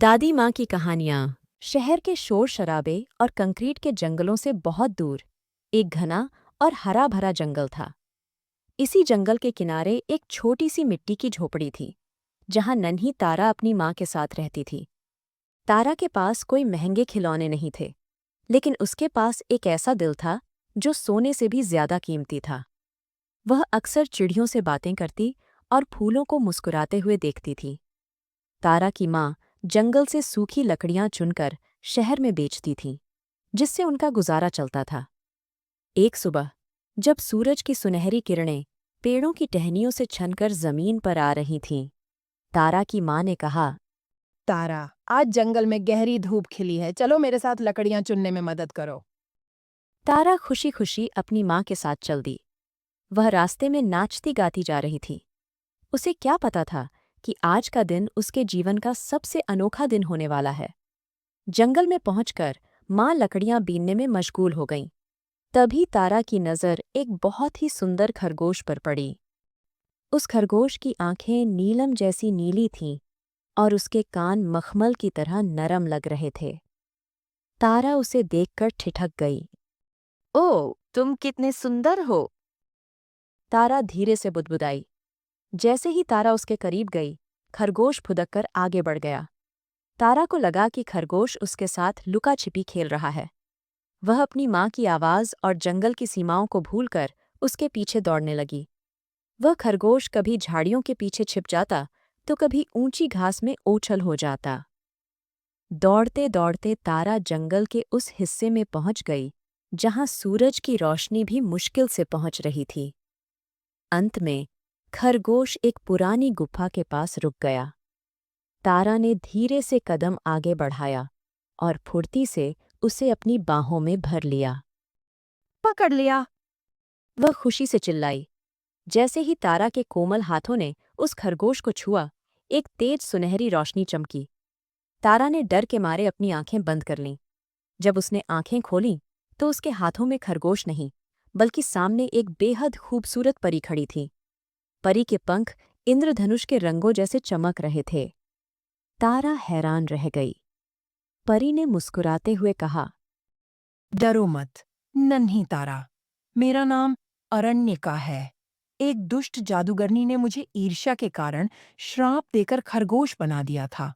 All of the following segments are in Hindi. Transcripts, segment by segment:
दादी माँ की कहानियाँ। शहर के शोर शराबे और कंक्रीट के जंगलों से बहुत दूर एक घना और हरा भरा जंगल था। इसी जंगल के किनारे एक छोटी सी मिट्टी की झोपड़ी थी, जहाँ नन्ही तारा अपनी माँ के साथ रहती थी। तारा के पास कोई महंगे खिलौने नहीं थे, लेकिन उसके पास एक ऐसा दिल था जो सोने से भी ज्यादा कीमती था। वह अक्सर चिड़ियों से बातें करती और फूलों को मुस्कुराते हुए देखती थी। तारा की माँ जंगल से सूखी लकड़ियां चुनकर शहर में बेचती थी, जिससे उनका गुजारा चलता था। एक सुबह, जब सूरज की सुनहरी किरणें पेड़ों की टहनियों से छनकर जमीन पर आ रही थीं, तारा की माँ ने कहा, तारा, आज जंगल में गहरी धूप खिली है। चलो मेरे साथ लकड़ियां चुनने में मदद करो। तारा खुशी खुशी अपनी माँ के साथ चल दी। वह रास्ते में नाचती गाती जा रही थी। उसे क्या पता था कि आज का दिन उसके जीवन का सबसे अनोखा दिन होने वाला है। जंगल में पहुंचकर माँ लकड़ियां बीनने में मशगूल हो गईं। तभी तारा की नज़र एक बहुत ही सुंदर खरगोश पर पड़ी। उस खरगोश की आंखें नीलम जैसी नीली थीं और उसके कान मखमल की तरह नरम लग रहे थे। तारा उसे देखकर ठिठक गई। ओह, तुम कितने सुंदर हो। तारा धीरे से बुदबुदाई। जैसे ही तारा उसके करीब गई, खरगोश फुदककर आगे बढ़ गया। तारा को लगा कि खरगोश उसके साथ लुका छिपी खेल रहा है। वह अपनी माँ की आवाज़ और जंगल की सीमाओं को भूलकर उसके पीछे दौड़ने लगी। वह खरगोश कभी झाड़ियों के पीछे छिप जाता तो कभी ऊंची घास में ओछल हो जाता। दौड़ते दौड़ते तारा जंगल के उस हिस्से में पहुंच गई जहां सूरज की रोशनी भी मुश्किल से पहुंच रही थी। अंत में खरगोश एक पुरानी गुफा के पास रुक गया। तारा ने धीरे से कदम आगे बढ़ाया और फुर्ती से उसे अपनी बाहों में भर लिया। पकड़ लिया। वह खुशी से चिल्लाई। जैसे ही तारा के कोमल हाथों ने उस खरगोश को छुआ, एक तेज सुनहरी रोशनी चमकी। तारा ने डर के मारे अपनी आंखें बंद कर लीं। जब उसने आंखें खोलीं, तो उसके हाथों में खरगोश नहीं, बल्कि सामने एक बेहद खूबसूरत परी खड़ी थी। परी के पंख इंद्रधनुष के रंगों जैसे चमक रहे थे। तारा हैरान रह गई। परी ने मुस्कुराते हुए कहा, डरो मत, नन्ही तारा। मेरा नाम अरण्यका है। एक दुष्ट जादूगरनी ने मुझे ईर्ष्या के कारण श्राप देकर खरगोश बना दिया था।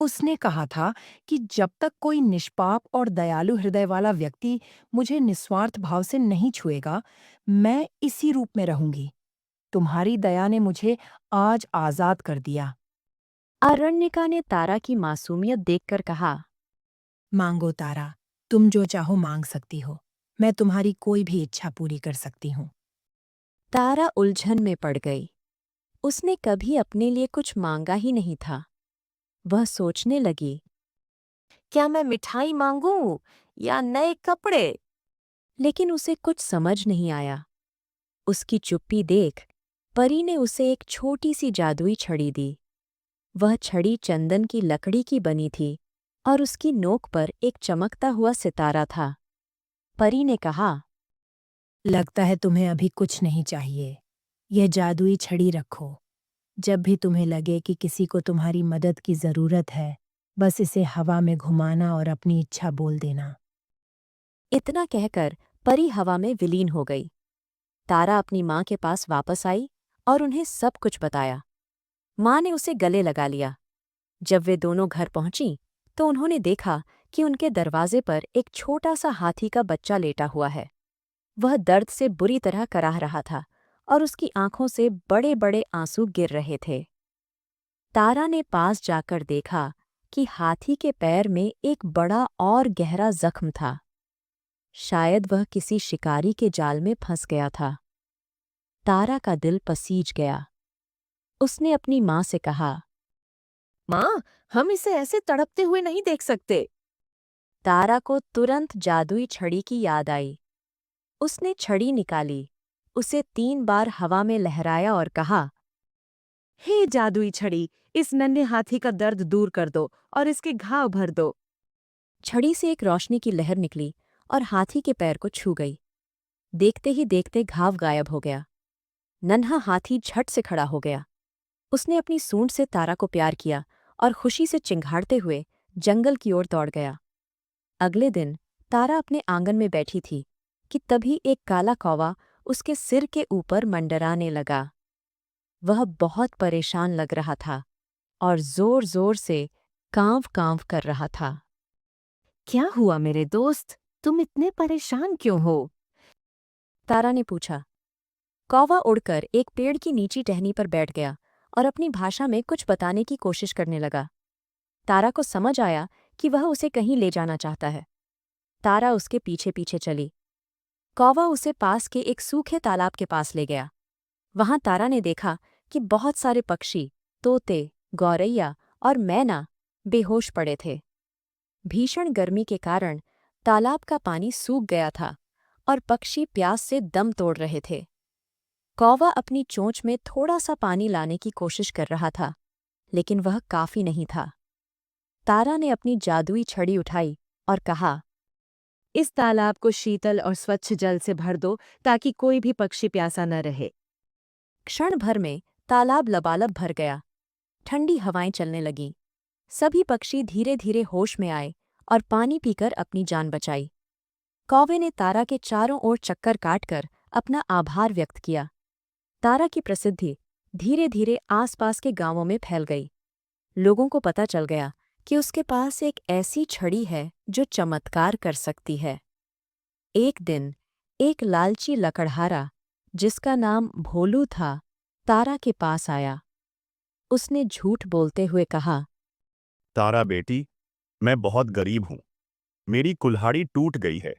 उसने कहा था कि जब तक कोई निष्पाप और दयालु हृदय वाला व्यक्ति मुझे निस्वार्थ भाव से नहीं छुएगा, मैं इसी रूप में रहूंगी। तुम्हारी दया ने मुझे आज आजाद कर दिया। अरण्यका ने तारा की मासूमियत देखकर कहा, मांगो तारा, तुम जो चाहो मांग सकती हो। मैं तुम्हारी कोई भी इच्छा पूरी कर सकती हूँ। तारा उलझन में पड़ गई। उसने कभी अपने लिए कुछ मांगा ही नहीं था। वह सोचने लगी, क्या मैं मिठाई मांगूं या नए कपड़े? लेकिन उसे कुछ समझ नहीं आया। उसकी चुप्पी देख परी ने उसे एक छोटी सी जादुई छड़ी दी। वह छड़ी चंदन की लकड़ी की बनी थी और उसकी नोक पर एक चमकता हुआ सितारा था। परी ने कहा, लगता है तुम्हें अभी कुछ नहीं चाहिए। यह जादुई छड़ी रखो। जब भी तुम्हें लगे कि किसी को तुम्हारी मदद की जरूरत है, बस इसे हवा में घुमाना और अपनी इच्छा बोल देना। इतना कहकर परी हवा में विलीन हो गई। तारा अपनी माँ के पास वापस आई और उन्हें सब कुछ बताया। माँ ने उसे गले लगा लिया। जब वे दोनों घर पहुंची तो उन्होंने देखा कि उनके दरवाजे पर एक छोटा सा हाथी का बच्चा लेटा हुआ है। वह दर्द से बुरी तरह कराह रहा था और उसकी आंखों से बड़े बड़े आंसू गिर रहे थे। तारा ने पास जाकर देखा कि हाथी के पैर में एक बड़ा और गहरा जख्म था। शायद वह किसी शिकारी के जाल में फंस गया था। तारा का दिल पसीज गया। उसने अपनी माँ से कहा, माँ, हम इसे ऐसे तड़पते हुए नहीं देख सकते। तारा को तुरंत जादुई छड़ी की याद आई। उसने छड़ी निकाली, उसे 3 बार हवा में लहराया और कहा, हे जादुई छड़ी, इस नन्हे हाथी का दर्द दूर कर दो और इसके घाव भर दो। छड़ी से एक रोशनी की लहर निकली और हाथी के पैर को छू गई। देखते ही देखते घाव गायब हो गया। नन्हा हाथी झट से खड़ा हो गया। उसने अपनी सूंड से तारा को प्यार किया और खुशी से चिंघाड़ते हुए जंगल की ओर दौड़ गया। अगले दिन तारा अपने आंगन में बैठी थी कि तभी एक काला कौवा उसके सिर के ऊपर मंडराने लगा। वह बहुत परेशान लग रहा था और जोर-जोर से काँव-काँव कर रहा था। क्या हुआ मेरे दोस्त, तुम इतने परेशान क्यों हो? तारा ने पूछा। कौवा उड़कर एक पेड़ की नीची टहनी पर बैठ गया और अपनी भाषा में कुछ बताने की कोशिश करने लगा। तारा को समझ आया कि वह उसे कहीं ले जाना चाहता है। तारा उसके पीछे पीछे चली। कौवा उसे पास के एक सूखे तालाब के पास ले गया। वहां तारा ने देखा कि बहुत सारे पक्षी, तोते, गौरैया और मैना बेहोश पड़े थे। भीषण गर्मी के कारण तालाब का पानी सूख गया था और पक्षी प्यास से दम तोड़ रहे थे। कौवा अपनी चोंच में थोड़ा सा पानी लाने की कोशिश कर रहा था, लेकिन वह काफी नहीं था। तारा ने अपनी जादुई छड़ी उठाई और कहा, इस तालाब को शीतल और स्वच्छ जल से भर दो ताकि कोई भी पक्षी प्यासा न रहे। क्षण भर में तालाब लबालब भर गया। ठंडी हवाएं चलने लगीं। सभी पक्षी धीरे धीरे होश में आए और पानी पीकर अपनी जान बचाई। कौवे ने तारा के चारों ओर चक्कर काटकर अपना आभार व्यक्त किया। तारा की प्रसिद्धि धीरे धीरे आसपास के गांवों में फैल गई। लोगों को पता चल गया कि उसके पास एक ऐसी छड़ी है जो चमत्कार कर सकती है। एक दिन एक लालची लकड़हारा, जिसका नाम भोलू था, तारा के पास आया। उसने झूठ बोलते हुए कहा, तारा बेटी, मैं बहुत गरीब हूं। मेरी कुल्हाड़ी टूट गई है।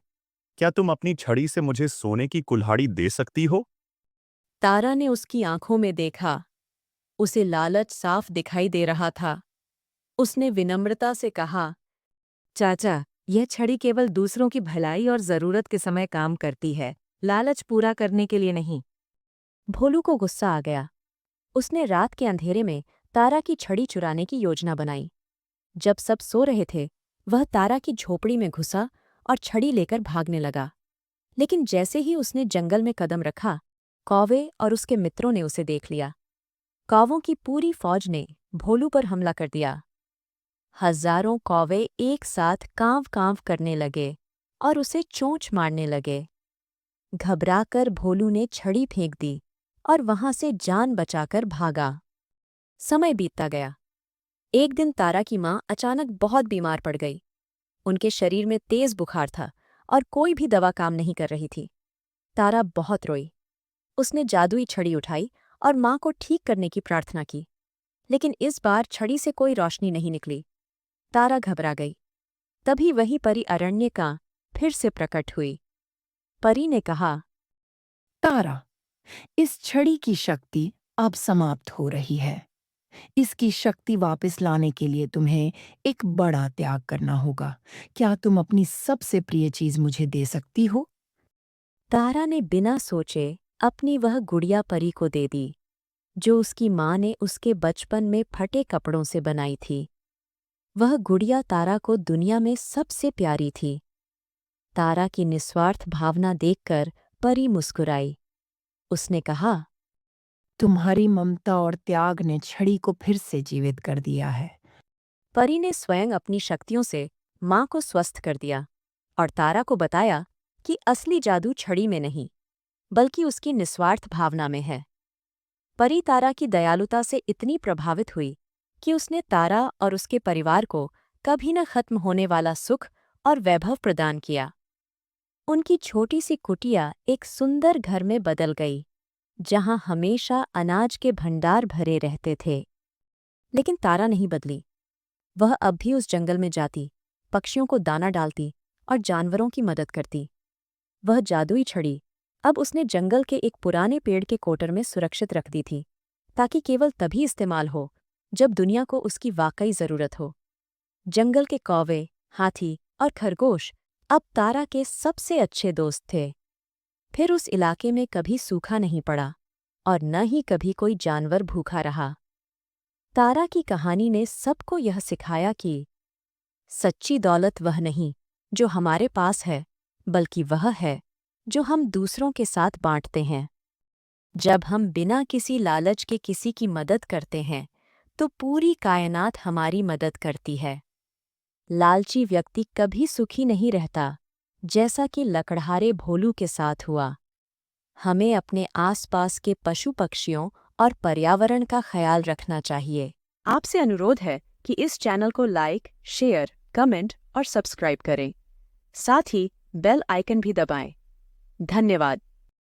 क्या तुम अपनी छड़ी से मुझे सोने की कुल्हाड़ी दे सकती हो? तारा ने उसकी आंखों में देखा। उसे लालच साफ दिखाई दे रहा था। उसने विनम्रता से कहा, चाचा, यह छड़ी केवल दूसरों की भलाई और जरूरत के समय काम करती है, लालच पूरा करने के लिए नहीं। भोलू को गुस्सा आ गया। उसने रात के अंधेरे में तारा की छड़ी चुराने की योजना बनाई। जब सब सो रहे थे, वह तारा की झोपड़ी में घुसा और छड़ी लेकर भागने लगा। लेकिन जैसे ही उसने जंगल में कदम रखा, कौवे और उसके मित्रों ने उसे देख लिया। कौवों की पूरी फौज ने भोलू पर हमला कर दिया। हजारों कौवे एक साथ कांव-कांव करने लगे और उसे चोंच मारने लगे। घबराकर भोलू ने छड़ी फेंक दी और वहां से जान बचाकर भागा। समय बीतता गया। एक दिन तारा की मां अचानक बहुत बीमार पड़ गई। उनके शरीर में तेज बुखार था और कोई भी दवा काम नहीं कर रही थी। तारा बहुत रोई। उसने जादुई छड़ी उठाई और मां को ठीक करने की प्रार्थना की, लेकिन इस बार छड़ी से कोई रोशनी नहीं निकली। तारा घबरा गई। तभी वही परी अरण्यका फिर से प्रकट हुई। परी ने कहा, तारा, इस छड़ी की शक्ति अब समाप्त हो रही है। इसकी शक्ति वापस लाने के लिए तुम्हें एक बड़ा त्याग करना होगा। क्या तुम अपनी सबसे प्रिय चीज मुझे दे सकती हो? तारा ने बिना सोचे अपनी वह गुड़िया परी को दे दी, जो उसकी मां ने उसके बचपन में फटे कपड़ों से बनाई थी। वह गुड़िया तारा को दुनिया में सबसे प्यारी थी। तारा की निस्वार्थ भावना देखकर परी मुस्कुराई। उसने कहा, तुम्हारी ममता और त्याग ने छड़ी को फिर से जीवित कर दिया है। परी ने स्वयं अपनी शक्तियों से मां को स्वस्थ कर दिया और तारा को बताया कि असली जादू छड़ी में नहीं, बल्कि उसकी निस्वार्थ भावना में है। परी तारा की दयालुता से इतनी प्रभावित हुई कि उसने तारा और उसके परिवार को कभी न खत्म होने वाला सुख और वैभव प्रदान किया। उनकी छोटी सी कुटिया एक सुंदर घर में बदल गई, जहां हमेशा अनाज के भंडार भरे रहते थे। लेकिन तारा नहीं बदली। वह अब भी उस जंगल में जाती, पक्षियों को दाना डालती और जानवरों की मदद करती। वह जादुई छड़ी अब उसने जंगल के एक पुराने पेड़ के कोटर में सुरक्षित रख दी थी, ताकि केवल तभी इस्तेमाल हो जब दुनिया को उसकी वाकई जरूरत हो। जंगल के कौवे, हाथी और खरगोश अब तारा के सबसे अच्छे दोस्त थे। फिर उस इलाके में कभी सूखा नहीं पड़ा और न ही कभी कोई जानवर भूखा रहा। तारा की कहानी ने सबको यह सिखाया कि सच्ची दौलत वह नहीं जो हमारे पास है, बल्कि वह है जो हम दूसरों के साथ बांटते हैं। जब हम बिना किसी लालच के किसी की मदद करते हैं, तो पूरी कायनात हमारी मदद करती है। लालची व्यक्ति कभी सुखी नहीं रहता, जैसा कि लकड़हारे भोलू के साथ हुआ। हमें अपने आसपास के पशु पक्षियों और पर्यावरण का ख्याल रखना चाहिए। आपसे अनुरोध है कि इस चैनल को लाइक, शेयर, कमेंट और सब्सक्राइब करें। साथ ही बेल आइकन भी दबाएं। धन्यवाद।